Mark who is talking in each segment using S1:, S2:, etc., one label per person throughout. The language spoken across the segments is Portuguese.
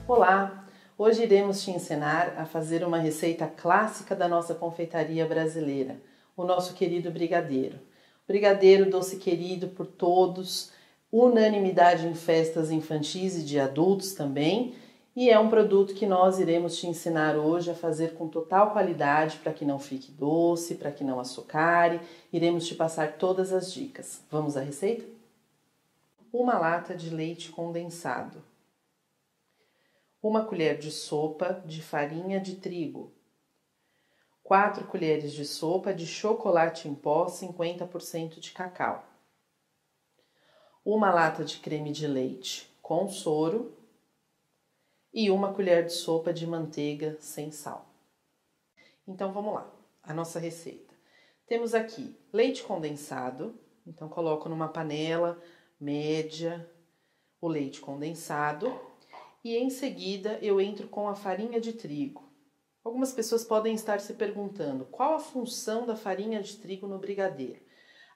S1: Olá! Hoje iremos te ensinar a fazer uma receita clássica da nossa confeitaria brasileira, o nosso querido brigadeiro. Brigadeiro doce querido por todos, unanimidade em festas infantis e de adultos também, e é um produto que nós iremos te ensinar hoje a fazer com total qualidade para que não fique doce, para que não açucare. Iremos te passar todas as dicas. Vamos à receita? Uma lata de leite condensado. 1 colher de sopa de farinha de trigo, 4 colheres de sopa de chocolate em pó 50% de cacau, 1 lata de creme de leite com soro e 1 colher de sopa de manteiga sem sal. Então vamos lá, a nossa receita. Temos aqui leite condensado, então coloco numa panela média o leite condensado. E em seguida eu entro com a farinha de trigo. Algumas pessoas podem estar se perguntando qual a função da farinha de trigo no brigadeiro.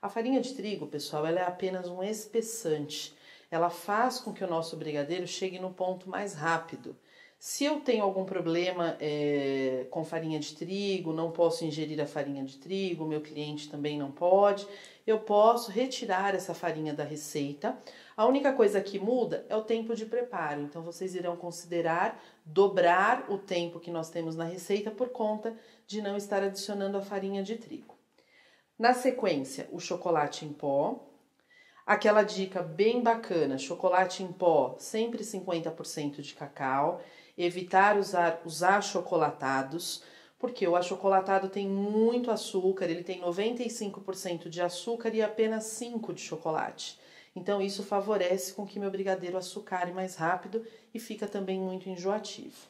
S1: A farinha de trigo, pessoal, ela é apenas um espessante. Ela faz com que o nosso brigadeiro chegue no ponto mais rápido. Se eu tenho algum problema com farinha de trigo, não posso ingerir a farinha de trigo, meu cliente também não pode, eu posso retirar essa farinha da receita. A única coisa que muda é o tempo de preparo, então vocês irão considerar dobrar o tempo que nós temos na receita por conta de não estar adicionando a farinha de trigo. Na sequência, o chocolate em pó. Aquela dica bem bacana, chocolate em pó, sempre 50% de cacau. Evitar usar os achocolatados, porque o achocolatado tem muito açúcar, ele tem 95% de açúcar e apenas 5% de chocolate. Então isso favorece com que meu brigadeiro açucare mais rápido e fica também muito enjoativo.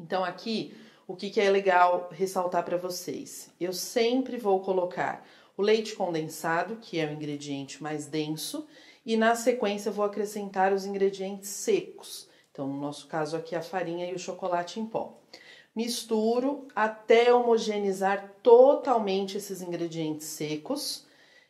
S1: Então aqui, o que é legal ressaltar para vocês? Eu sempre vou colocar o leite condensado, que é o ingrediente mais denso, e na sequência eu vou acrescentar os ingredientes secos. Então, no nosso caso aqui, a farinha e o chocolate em pó. Misturo até homogeneizar totalmente esses ingredientes secos.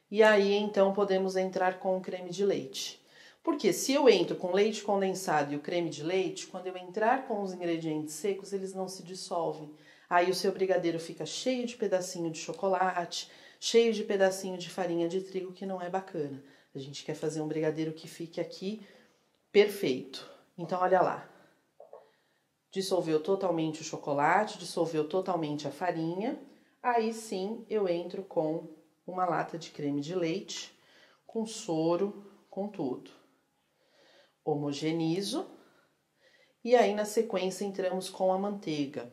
S1: E aí, então, podemos entrar com o creme de leite. Porque se eu entro com leite condensado e o creme de leite, quando eu entrar com os ingredientes secos, eles não se dissolvem. Aí o seu brigadeiro fica cheio de pedacinho de chocolate, cheio de pedacinho de farinha de trigo, que não é bacana. A gente quer fazer um brigadeiro que fique aqui perfeito. Então, olha lá. Dissolveu totalmente o chocolate, dissolveu totalmente a farinha. Aí sim, eu entro com 1 lata de creme de leite, com soro, com tudo. Homogenizo. E aí, na sequência, entramos com a manteiga.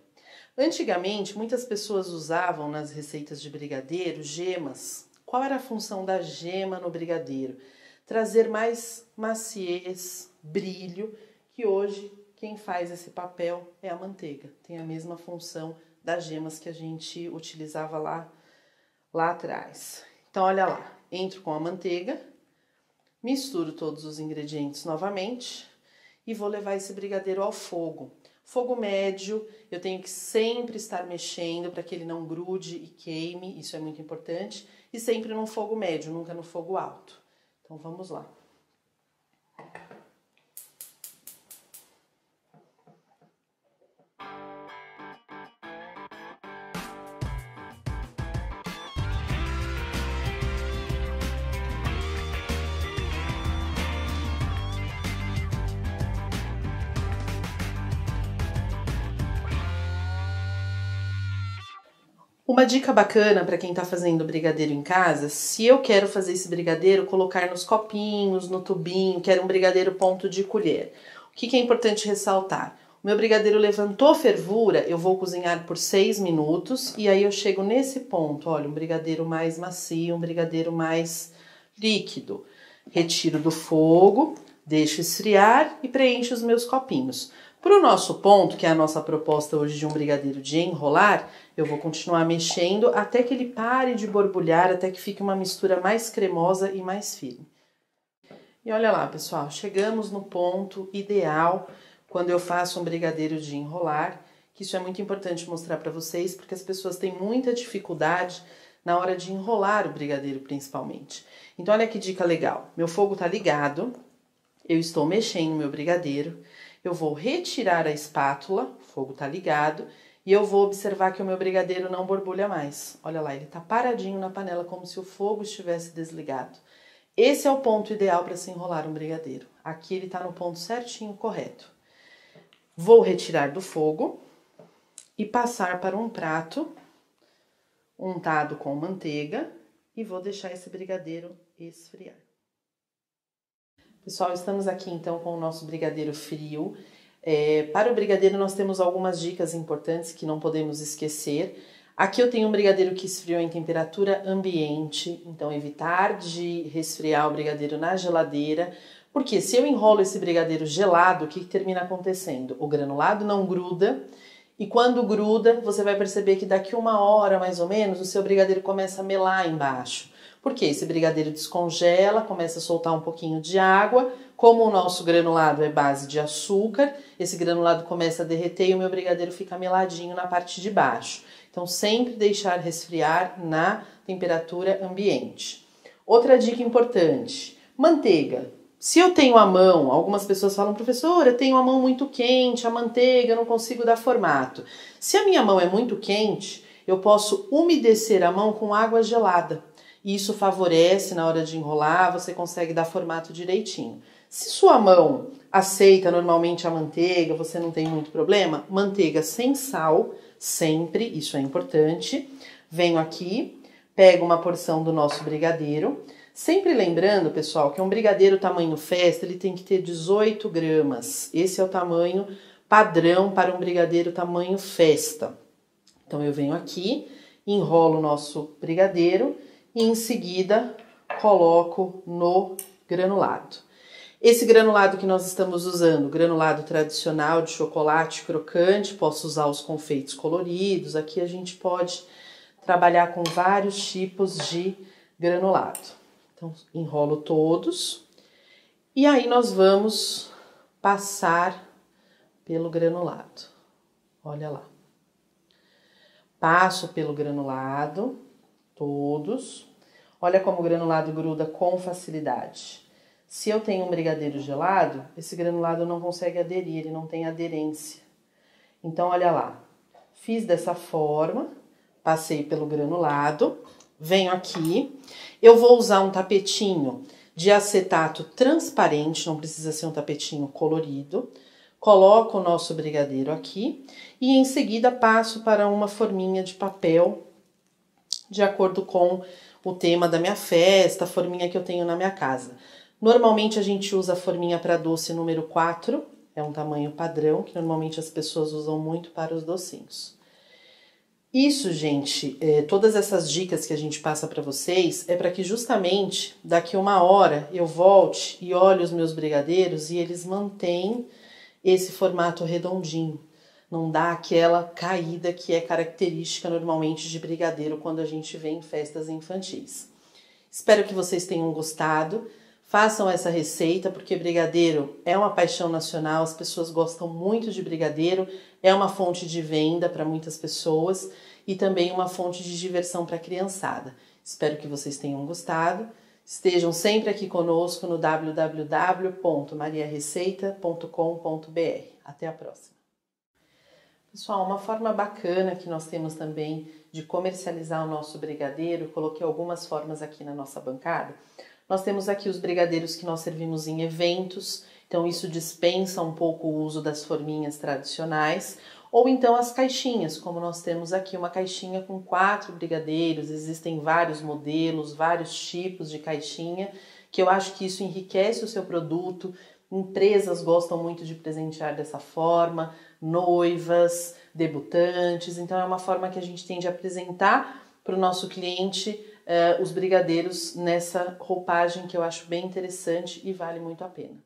S1: Antigamente, muitas pessoas usavam nas receitas de brigadeiro gemas. Qual era a função da gema no brigadeiro? Trazer mais maciez, brilho, que hoje quem faz esse papel é a manteiga. Tem a mesma função das gemas que a gente utilizava lá atrás. Então, olha lá, entro com a manteiga, misturo todos os ingredientes novamente e vou levar esse brigadeiro ao fogo. Fogo médio, eu tenho que sempre estar mexendo para que ele não grude e queime, isso é muito importante. E sempre no fogo médio, nunca no fogo alto. Então, vamos lá. Uma dica bacana para quem está fazendo brigadeiro em casa, se eu quero fazer esse brigadeiro, colocar nos copinhos, no tubinho, quero um brigadeiro ponto de colher. O que é importante ressaltar? O meu brigadeiro levantou fervura, eu vou cozinhar por 6 minutos e aí eu chego nesse ponto, olha, um brigadeiro mais macio, um brigadeiro mais líquido. Retiro do fogo, deixo esfriar e preencho os meus copinhos. Para o nosso ponto, que é a nossa proposta hoje de um brigadeiro de enrolar, eu vou continuar mexendo até que ele pare de borbulhar, até que fique uma mistura mais cremosa e mais firme. E olha lá, pessoal, chegamos no ponto ideal quando eu faço um brigadeiro de enrolar, que isso é muito importante mostrar para vocês, porque as pessoas têm muita dificuldade na hora de enrolar o brigadeiro, principalmente. Então, olha que dica legal. Meu fogo tá ligado, eu estou mexendo no meu brigadeiro, eu vou retirar a espátula, o fogo tá ligado, e eu vou observar que o meu brigadeiro não borbulha mais. Olha lá, ele tá paradinho na panela, como se o fogo estivesse desligado. Esse é o ponto ideal para se enrolar um brigadeiro. Aqui ele tá no ponto certinho, correto. Vou retirar do fogo e passar para um prato untado com manteiga e vou deixar esse brigadeiro esfriar. Pessoal, estamos aqui então com o nosso brigadeiro frio. Para o brigadeiro nós temos algumas dicas importantes que não podemos esquecer. Aqui eu tenho um brigadeiro que esfriou em temperatura ambiente, então evitar de resfriar o brigadeiro na geladeira, porque se eu enrolo esse brigadeiro gelado, o que termina acontecendo? O granulado não gruda, e quando gruda, você vai perceber que daqui 1 hora mais ou menos, o seu brigadeiro começa a melar embaixo. Porque esse brigadeiro descongela, começa a soltar um pouquinho de água. Como o nosso granulado é base de açúcar, esse granulado começa a derreter e o meu brigadeiro fica meladinho na parte de baixo. Então, sempre deixar resfriar na temperatura ambiente. Outra dica importante, manteiga. Se eu tenho a mão, algumas pessoas falam, professora, eu tenho a mão muito quente, a manteiga, eu não consigo dar formato. Se a minha mão é muito quente, eu posso umedecer a mão com água gelada. E isso favorece na hora de enrolar, você consegue dar formato direitinho. Se sua mão aceita normalmente a manteiga, você não tem muito problema, manteiga sem sal, sempre, isso é importante. Venho aqui, pego uma porção do nosso brigadeiro. Sempre lembrando, pessoal, que um brigadeiro tamanho festa, ele tem que ter 18 gramas. Esse é o tamanho padrão para um brigadeiro tamanho festa. Então eu venho aqui, enrolo o nosso brigadeiro e em seguida coloco no granulado. Esse granulado que nós estamos usando, granulado tradicional de chocolate crocante, posso usar os confeitos coloridos, aqui a gente pode trabalhar com vários tipos de granulado. Então, enrolo todos e aí nós vamos passar pelo granulado. Olha lá. Passo pelo granulado, todos. Olha como o granulado gruda com facilidade. Se eu tenho um brigadeiro gelado, esse granulado não consegue aderir, ele não tem aderência. Então, olha lá. Fiz dessa forma, passei pelo granulado, venho aqui. Eu vou usar um tapetinho de acetato transparente, não precisa ser um tapetinho colorido. Coloco o nosso brigadeiro aqui e em seguida passo para uma forminha de papel de acordo com o tema da minha festa, a forminha que eu tenho na minha casa. Normalmente a gente usa a forminha para doce número 4, é um tamanho padrão que normalmente as pessoas usam muito para os docinhos. Isso, gente, todas essas dicas que a gente passa para vocês é para que justamente daqui 1 hora eu volte e olhe os meus brigadeiros e eles mantêm esse formato redondinho. Não dá aquela caída que é característica normalmente de brigadeiro quando a gente vê em festas infantis. Espero que vocês tenham gostado. Façam essa receita, porque brigadeiro é uma paixão nacional, as pessoas gostam muito de brigadeiro, é uma fonte de venda para muitas pessoas e também uma fonte de diversão para a criançada. Espero que vocês tenham gostado. Estejam sempre aqui conosco no www.mariareceita.com.br. Até a próxima. Pessoal, uma forma bacana que nós temos também de comercializar o nosso brigadeiro, coloquei algumas formas aqui na nossa bancada. Nós temos aqui os brigadeiros que nós servimos em eventos, então isso dispensa um pouco o uso das forminhas tradicionais, ou então as caixinhas, como nós temos aqui uma caixinha com 4 brigadeiros, existem vários modelos, vários tipos de caixinha, que eu acho que isso enriquece o seu produto, empresas gostam muito de presentear dessa forma, noivas, debutantes, então é uma forma que a gente tem de apresentar para o nosso cliente os brigadeiros nessa roupagem que eu acho bem interessante e vale muito a pena.